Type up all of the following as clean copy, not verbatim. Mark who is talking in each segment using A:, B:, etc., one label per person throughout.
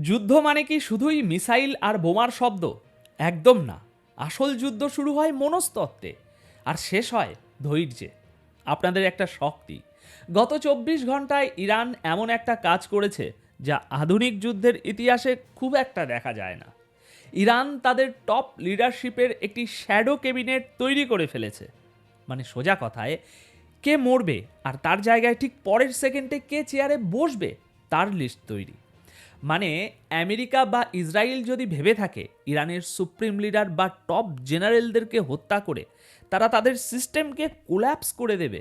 A: যুদ্ধ মানে কি শুধুই মিসাইল আর বোমার শব্দ? একদম না। আসল যুদ্ধ শুরু হয় মনস্তত্ত্বে আর শেষ হয় ধৈর্যে। আপনাদের একটা শক্তি। গত 24 ঘন্টায় ইরান এমন একটা কাজ করেছে যা আধুনিক যুদ্ধের ইতিহাসে খুব একটা দেখা যায় না। ইরান তাদের টপ লিডারশিপের একটি শ্যাডো ক্যাবিনেট তৈরি করে ফেলেছে। মানে সোজা কথায়, কে মরবে আর তার জায়গায় ঠিক পরের সেকেন্ডে কে চেয়ারে বসবে তার লিস্ট তৈরি। মানে আমেরিকা বা ইসরায়েল যদি ভেবে থাকে ইরানের সুপ্রিম লিডার বা টপ জেনারেলদেরকে হত্যা করে তারা তাদের সিস্টেমকে কোল্যাপস করে দেবে,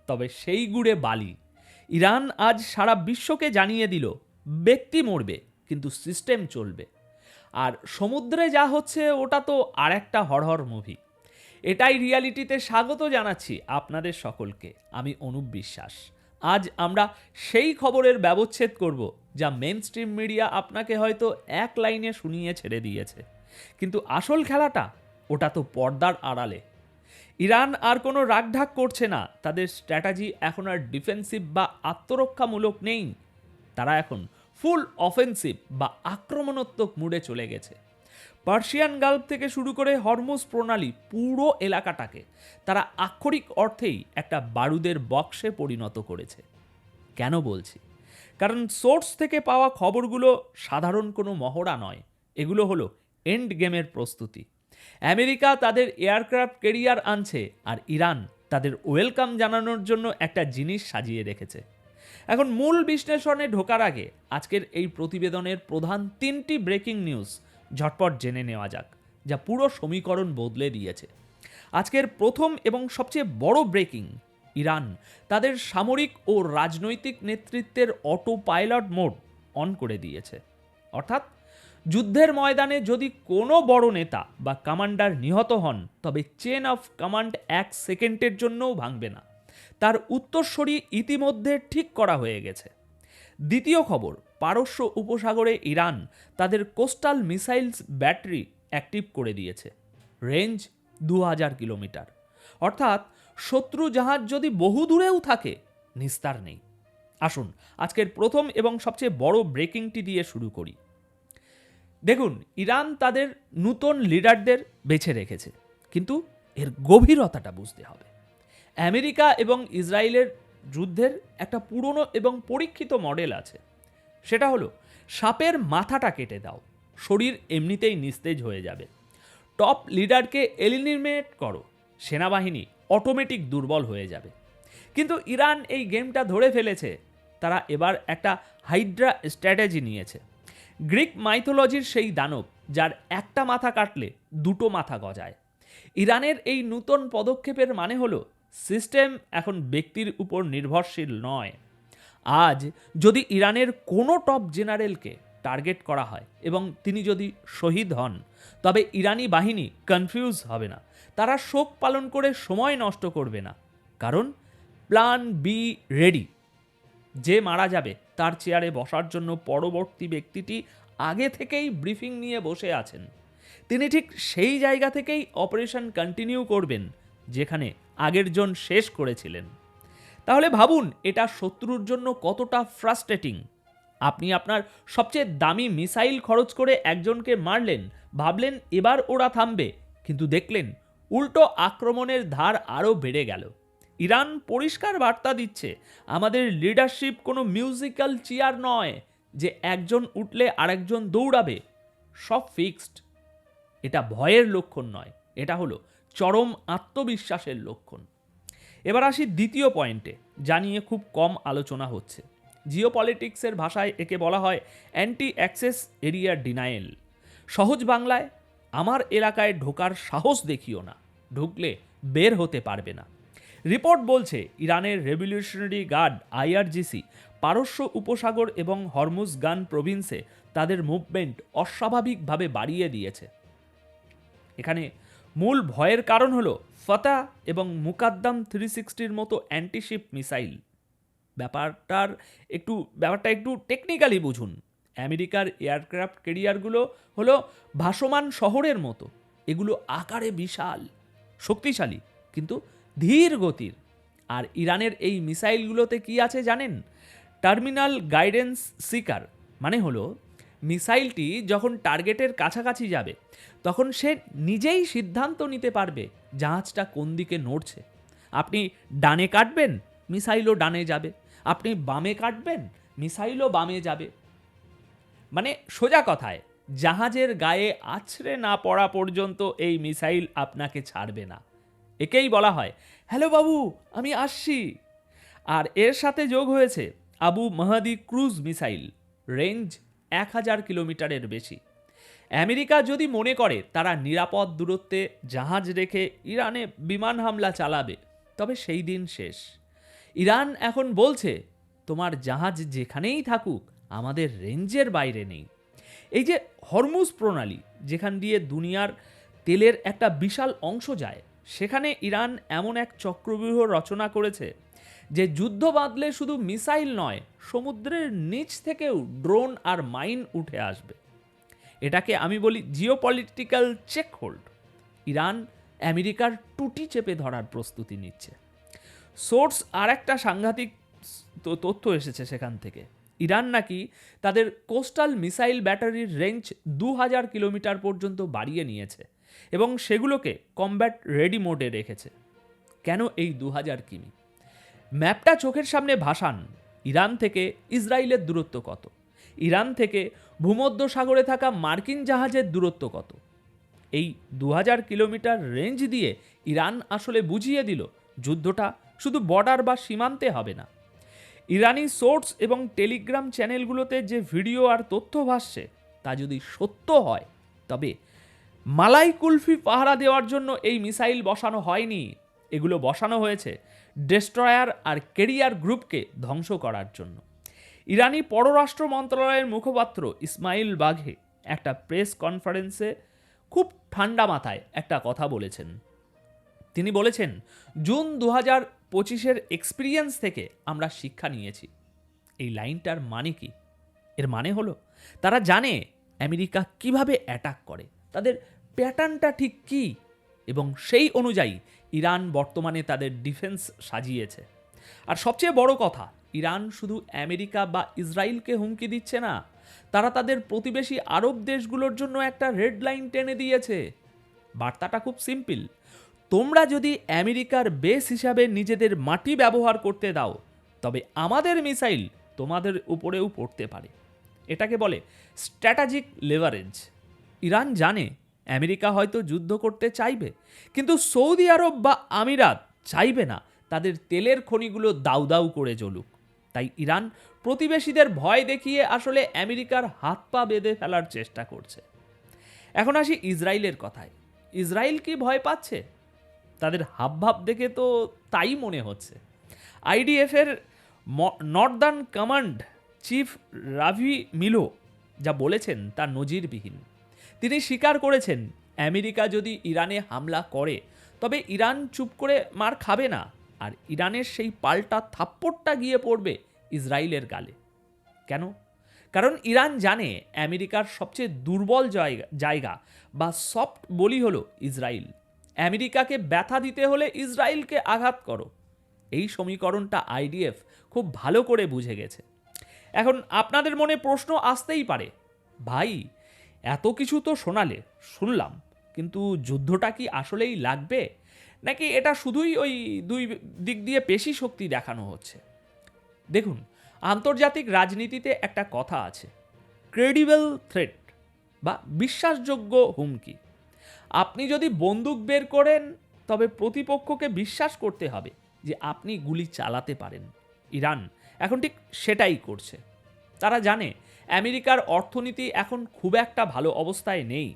A: তবে সেই গুড়ে বালি। ইরান আজ সারা বিশ্বকে জানিয়ে দিল, ব্যক্তি মরবে কিন্তু সিস্টেম চলবে। আর সমুদ্রে যা হচ্ছে ওটা তো আর একটা হরহর মুভি। এটাই রিয়ালিটিতে স্বাগত জানাচ্ছি আপনাদের সকলকে। আমি অনুপ বিশ্বাস। আজ আমরা সেই খবরের ব্যবচ্ছেদ করব যা মেন স্ট্রিম মিডিয়া আপনাকে হয়তো এক লাইনে শুনিয়ে ছেড়ে দিয়েছে, কিন্তু আসল খেলাটা ওটা তো পর্দার আড়ালে। ইরান আর কোনো রাগঢাক করছে না। তাদের স্ট্র্যাটাজি এখন আর ডিফেন্সিভ বা আত্মরক্ষামূলক নেই। তারা এখন ফুল অফেন্সিভ বা আক্রমণাত্মক মুডে চলে গেছে। পার্সিয়ান গালফ থেকে শুরু করে হরমুজ প্রণালী পুরো এলাকাটাকে তারা আক্ষরিক অর্থেই একটা বারুদের বক্সে পরিণত করেছে। কেন বলছি? কারণ সোর্স থেকে পাওয়া খবরগুলো সাধারণ কোনো মহড়া নয়। এগুলো হলো এন্ড গেমের প্রস্তুতি। আমেরিকা তাদের এয়ারক্রাফট ক্যারিয়ার আনছে আর ইরান তাদের ওয়েলকাম জানানোর জন্য একটা জিনিস সাজিয়ে রেখেছে। এখন মূল বিশ্লেষণে ঢোকার আগে আজকের এই প্রতিবেদনের প্রধান 3টি ব্রেকিং নিউজ ঝটপট জেনে নেওয়া যাক, যা পুরো সমীকরণ বদলে দিয়েছে। আজকের প্রথম এবং সবচেয়ে বড় ব্রেকিং, ইরান তাদের সামরিক ও রাজনৈতিক নেতৃত্বের অটো পাইলট মোড অন করে দিয়েছে। অর্থাৎ যুদ্ধের ময়দানে যদি কোনো বড় নেতা বা কমান্ডার নিহত হন, তবে চেন অফ কমান্ড 1 সেকেন্ডের জন্যও ভাঙবে না। তার উত্তরসূরি ইতিমধ্যে ঠিক করা হয়ে গেছে। দ্বিতীয় খবর, পারস্য উপসাগরে ইরান তাদের কোস্টাল মিসাইলস ব্যাটারি অ্যাক্টিভ করে দিয়েছে। Range 2000 kilometre. অর্থাৎ শত্রু জাহাজ যদি বহু দূরেও থাকে, নিস্তার নেই। আসুন আজকের প্রথম এবং সবচেয়ে বড় ব্রেকিংটি দিয়ে শুরু করি। দেখুন, ইরান তাদের নতুন লিডারদের বেছে রেখেছে, কিন্তু এর গভীরতাটা বুঝতে হবে। আমেরিকা এবং ইসরায়েলের যুদ্ধের একটা পুরনো এবং পরীক্ষিত মডেল আছে। সেটা হলো, সাপের মাথাটা কেটে দাও, শরীর এমনিতেই নিস্তেজ হয়ে যাবে। টপ লিডারকে এলিমিনেট করো, সেনাবাহিনী অটোমেটিক দুর্বল হয়ে যাবে। কিন্তু ইরান এই গেমটা ধরে ফেলেছে। তারা এবার একটা হাইড্রা স্ট্র্যাটেজি নিয়েছে। গ্রিক মাইথোলজির সেই দানব যার একটা মাথা কাটলে দুটো মাথা গজায়। ইরানের এই নতুন পদক্ষেপের মানে হলো, সিস্টেম এখন ব্যক্তির উপর নির্ভরশীল নয়। আজ যদি ইরানের কোনো টপ জেনারেলকে টার্গেট করা হয় এবং তিনি যদি শহীদ হন, তবে ইরানি বাহিনী কনফিউজ হবে না। তারা শোক পালন করে সময় নষ্ট করবে না, কারণ প্ল্যান বি রেডি। যে মারা যাবে তার চেয়ারে বসার জন্য পরবর্তী ব্যক্তিটি আগে থেকেই ব্রিফিং নিয়ে বসে আছেন। তিনি ঠিক সেই জায়গা থেকেই অপারেশন কন্টিনিউ করবেন যেখানে আগের জন শেষ করেছিলেন। তাহলে ভাবুন, এটা শত্রুর জন্য কতটা ফ্রাস্ট্রেটিং। আপনি আপনার সবচেয়ে দামি মিসাইল খরচ করে একজনকে মারলেন, ভাবলেন এবার ওরা থামবে, কিন্তু দেখলেন উল্টো আক্রমণের ধার আরও বেড়ে গেল। ইরান পরিষ্কার বার্তা দিচ্ছে, আমাদের লিডারশিপ কোনো মিউজিক্যাল চেয়ার নয় যে একজন উঠলে আরেকজন দৌড়াবে। সব ফিক্সড। এটা ভয়ের লক্ষণ নয়, এটা হলো চরম আত্মবিশ্বাসের লক্ষণ। এবার আসি দ্বিতীয় পয়েন্টে, যা নিয়ে খুব কম আলোচনা হচ্ছে। জিওপলিটিক্সের ভাষায় একে বলা হয় অ্যান্টি অ্যাক্সেস এরিয়া ডিনায়েল। সহজ বাংলায়, আমার এলাকায় ঢোকার সাহস দেখিও না, ঢুকলে বের হতে পারবে না। রিপোর্ট বলছে, ইরানের রেভলিউশনারি গার্ড আইআরজিসি পারস্য উপসাগর এবং হরমুজগান প্রভিন্সে তাদের মুভমেন্ট অস্বাভাবিকভাবে বাড়িয়ে দিয়েছে। এখানে মূল ভয়ের কারণ হলো ফাতা এবং মুকাদ্দাম 360-র মতো অ্যান্টিশিপ মিসাইল। ব্যাপারটা একটু টেকনিক্যালি বুঝুন। আমেরিকার এয়ারক্রাফট ক্যারিয়ারগুলো হলো ভাসমান শহরের মতো। এগুলো আকারে বিশাল, শক্তিশালী, কিন্তু ধীর গতির। আর ইরানের এই মিসাইলগুলোতে কি আছে জানেন? টার্মিনাল গাইডেন্স সিকার, মানে হলো মিসাইলটি যখন টার্গেটের কাছাকাছি যাবে তখন সে নিজেই সিদ্ধান্ত নিতে পারবে জাহাজটা কোন দিকে নড়ছে। আপনি ডানে কাটবেন, মিসাইলও ডানে যাবে, আপনি বামে কাটবেন, মিসাইলও বামে যাবে। মানে সোজা কথায়, জাহাজের গায়ে আছড়ে না পড়া পর্যন্ত এই মিসাইল আপনাকে ছাড়বে না। একেই বলা হয় হ্যালো বাবু, আমি আসছি। আর এর সাথে যোগ হয়েছে আবু মাহাদি ক্রুজ মিসাইল, রেঞ্জ 1000 কিলোমিটারের বেশি। আমেরিকা যদি মনে করে তারা নিরাপদ দূরত্বে জাহাজ রেখে ইরানে বিমান হামলা চালাবে, তবে সেই দিন শেষ। ইরান এখন বলছে তোমার জাহাজ যেখানেই থাকুক আমাদের রেঞ্জের বাইরে নেই। এই যে হরমুজ প্রণালী, যেখান দিয়ে দুনিয়ার তেলের একটা বিশাল অংশ যায়, সেখানে ইরান এমন এক চক্রব্যূহ রচনা করেছে যে যুদ্ধ বাঁধলে শুধু মিসাইল নয়, সমুদ্রের নিচ থেকেও ড্রোন আর মাইন উঠে আসবে। এটাকে আমি বলি জিওপলিটিক্যাল চেক হোল্ড। ইরান আমেরিকার টুটি চেপে ধরার প্রস্তুতি নিচ্ছে। সোর্স আর একটা সাংঘাতিক তথ্য এসেছে সেখান থেকে। ইরান নাকি তাদের কোস্টাল মিসাইল ব্যাটারির রেঞ্জ 2000 কিলোমিটার পর্যন্ত বাড়িয়ে নিয়েছে এবং সেগুলোকে কমব্যাট রেডি মোডে রেখেছে। কেন এই 2000 কিমি? ম্যাপটা চোখের সামনে ভাসান। ইরান থেকে ইসরায়েলের দূরত্ব কত? ইরান থেকে ভূমধ্য সাগরে থাকা মার্কিন জাহাজের দূরত্ব কত? এই 2000 কিলোমিটার রেঞ্জ দিয়ে ইরান আসলে বুঝিয়ে দিল যুদ্ধটা শুধু বর্ডার বা সীমান্তে হবে না। ইরানি সোর্স এবং টেলিগ্রাম চ্যানেলগুলোতে যে ভিডিও আর তথ্য ভাসছে তা যদি সত্য হয়, তবে মালাই কুলফি পাহারা দেওয়ার জন্য এই মিসাইল বসানো হয়নি। এগুলো বসানো হয়েছে ডেস্ট্রয়ার আর কেরিয়ার গ্রুপকে ধ্বংস করার জন্য। ইরানি পররাষ্ট্র মন্ত্রণালয়ের মুখপাত্র ইসমাইল বাঘে একটা প্রেস কনফারেন্সে খুব ঠান্ডা মাথায় একটা কথা বলেছেন। তিনি বলেছেন, জুন 2025-এর এক্সপিরিয়েন্স থেকে আমরা শিক্ষা নিয়েছি। এই লাইনটার মানে কি? এর মানে হলো তারা জানে আমেরিকা কিভাবে অ্যাটাক করে, তাদের প্যাটার্নটা ঠিক কী, এবং সেই অনুযায়ী ইরান বর্তমানে তাদের ডিফেন্স সাজিয়েছে। আর সবচেয়ে বড় কথা, ইরান শুধু আমেরিকা বা ইসরায়েলকে হুমকি দিচ্ছে না, তারা তাদের প্রতিবেশী আরব দেশগুলোর জন্য একটা রেড লাইন টেনে দিয়েছে। বার্তাটা খুব সিম্পল, তোমরা যদি আমেরিকার বেস হিসাবে নিজেদের মাটি ব্যবহার করতে দাও, তবে আমাদের মিসাইল তোমাদের উপরেও পড়তে পারে। এটাকে বলে স্ট্র্যাটেজিক লেভারেজ। ইরান জানে আমেরিকা হয়তো যুদ্ধ করতে চাইবে, কিন্তু সৌদি আরব বা আমিরাত চাইবে না তাদের তেলের খনিগুলো দাউ দাউ করে জ্বলুক। তাই ইরান প্রতিবেশীদের ভয় দেখিয়ে আসলে আমেরিকার হাত পা বেঁধে ফেলার চেষ্টা করছে। এখন আসি ইসরায়েলের কথায়। ইসরায়েল কি ভয় পাচ্ছে? তাদের হাবভাব দেখে তো তাই মনে হচ্ছে। আইডিএফের নর্দার্ন কমান্ড চিফ রাভি মিলো যা বলেছেন তা নজিরবিহীন। তিনি স্বীকার করেছেন আমেরিকা যদি ইরানে হামলা করে তবে ইরান চুপ করে মার খাবে না, আর ইরানের সেই পাল্টা থাপ্পড়টা গিয়ে পড়বে ইসরায়েলের গালে। কেন? কারণ ইরান জানে আমেরিকার সবচেয়ে দুর্বল জায়গা বা সফট বলি হলো ইসরায়েল। আমেরিকাকে ব্যথা দিতে হলে ইসরায়েলকে আঘাত করো। এই সমীকরণটা আইডিএফ খুব ভালো করে বুঝে গেছে। এখন আপনাদের মনে প্রশ্ন আসতেই পারে, ভাই এত কিছু তো শুনলাম, কিন্তু যুদ্ধটা কি আসলেই লাগবে, নাকি এটা শুধুই ওই দুই দিক দিয়ে পেশি শক্তি দেখানো হচ্ছে? দেখুন, আন্তর্জাতিক রাজনীতিতে একটা কথা আছে, ক্রেডিবল থ্রেট বা বিশ্বাসযোগ্য হুমকি। আপনি যদি বন্দুক বের করেন তবে প্রতিপক্ষকে বিশ্বাস করতে হবে যে আপনি গুলি চালাতে পারেন। ইরান এখন ঠিক সেটাই করছে। তারা জানে আমেরিকার অর্থনীতি এখন খুব একটা ভালো অবস্থায় নেই।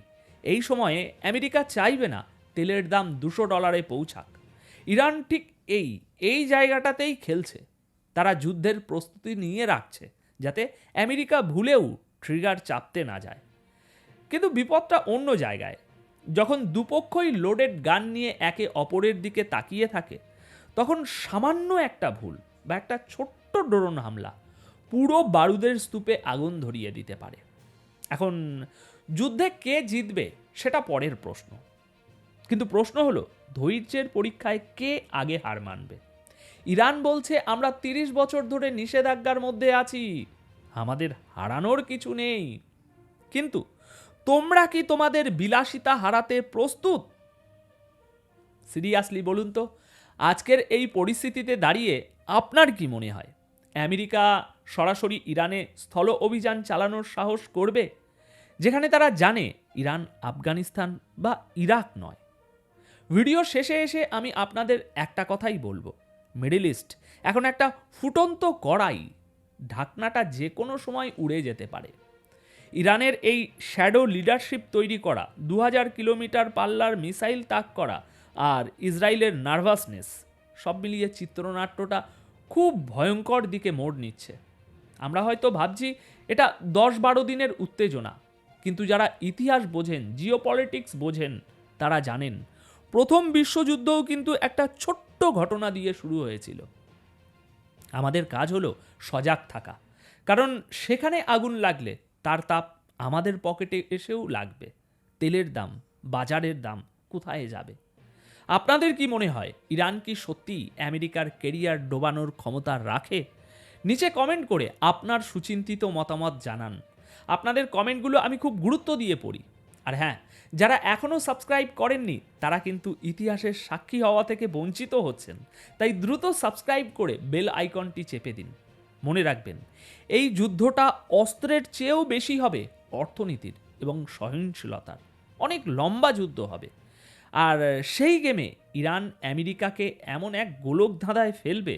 A: এই সময়ে আমেরিকা চাইবে না তেলের দাম $200 পৌঁছাক। ইরান ঠিক এই জায়গাটাতেই খেলছে। তারা যুদ্ধের প্রস্তুতি নিয়ে রাখছে যাতে আমেরিকা ভুলেও ট্রিগার চাপতে না যায়। কিন্তু বিপদটা অন্য জায়গায়। যখন দুপক্ষই লোডেড গান নিয়ে একে অপরের দিকে তাকিয়ে থাকে, তখন সামান্য একটা ভুল বা একটা ছোট্ট ড্রোন হামলা পুরো বারুদের স্তূপে আগুন ধরিয়ে দিতে পারে। এখন যুদ্ধে কে জিতবে সেটা পরের প্রশ্ন, কিন্তু প্রশ্ন হলো ধৈর্যের পরীক্ষায় কে আগে হার মানবে। ইরান বলছে আমরা 30 বছর ধরে নিষেধাজ্ঞার মধ্যে আছি, আমাদের হারানোর কিছু নেই। কিন্তু তোমরা কি তোমাদের বিলাসিতা হারাতে প্রস্তুত? সিরিয়াসলি বলুন তো, আজকের এই পরিস্থিতিতে দাঁড়িয়ে আপনার কি মনে হয় আমেরিকা সরাসরি ইরানে স্থল অভিযান চালানোর সাহস করবে, যেখানে তারা জানে ইরান আফগানিস্তান বা ইরাক নয়? ভিডিও শেষে এসে আমি আপনাদের একটা কথাই বলবো, মিডল ইস্ট এখন একটা ফুটন্ত কড়াই, ঢাকনাটা যে কোনো সময় উড়ে যেতে পারে। ইরানের এই শ্যাডো লিডারশিপ তৈরি করা, 2000 কিলোমিটার পাল্লার মিসাইল তাক করা, আর ইসরায়েলের নার্ভাসনেস, সব মিলিয়ে চিত্রনাট্যটা খুব ভয়ঙ্কর দিকে মোড় নিচ্ছে। আমরা হয়তো ভাবছি এটা 10-12 দিনের উত্তেজনা, কিন্তু যারা ইতিহাস বোঝেন, জিওপলিটিক্স বোঝেন, তারা জানেন প্রথম বিশ্বযুদ্ধও কিন্তু একটা ছোট্ট ঘটনা দিয়ে শুরু হয়েছিল। আমাদের কাজ হলো সজাগ থাকা, কারণ সেখানে আগুন লাগলে তার তাপ আমাদের পকেটে এসেও লাগবে। তেলের দাম, বাজারের দাম কোথায় যাবে? আপনাদের কি মনে হয় ইরান কি সত্যি আমেরিকার কেরিয়ার ডোবানোর ক্ষমতা রাখে? নিচে কমেন্ট করে আপনার সুচিন্তিত মতামত জানান। আপনাদের কমেন্টগুলো আমি খুব গুরুত্ব দিয়ে পড়ি। আর হ্যাঁ, যারা এখনও সাবস্ক্রাইব করেননি তারা কিন্তু ইতিহাসের সাক্ষী হওয়া থেকে বঞ্চিত হচ্ছেন। তাই দ্রুত সাবস্ক্রাইব করে বেল আইকনটি চেপে দিন। মনে রাখবেন, এই যুদ্ধটা অস্ত্রের চেয়েও বেশি হবে অর্থনীতির এবং সহনশীলতার। অনেক লম্বা যুদ্ধ হবে। আর সেই গেমে ইরান আমেরিকাকে এমন এক গোলক ধাঁধায় ফেলবে,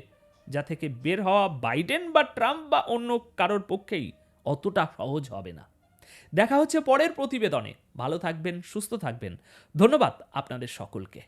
A: যা থেকে বের হওয়া বাইডেন বা ট্রাম্প বা অন্য কারোর পক্ষেই অতটা সহজ হবে না। দেখা হচ্ছে পরের প্রতিবেদনে। ভালো থাকবেন, সুস্থ থাকবেন। ধন্যবাদ আপনাদের সকলকে।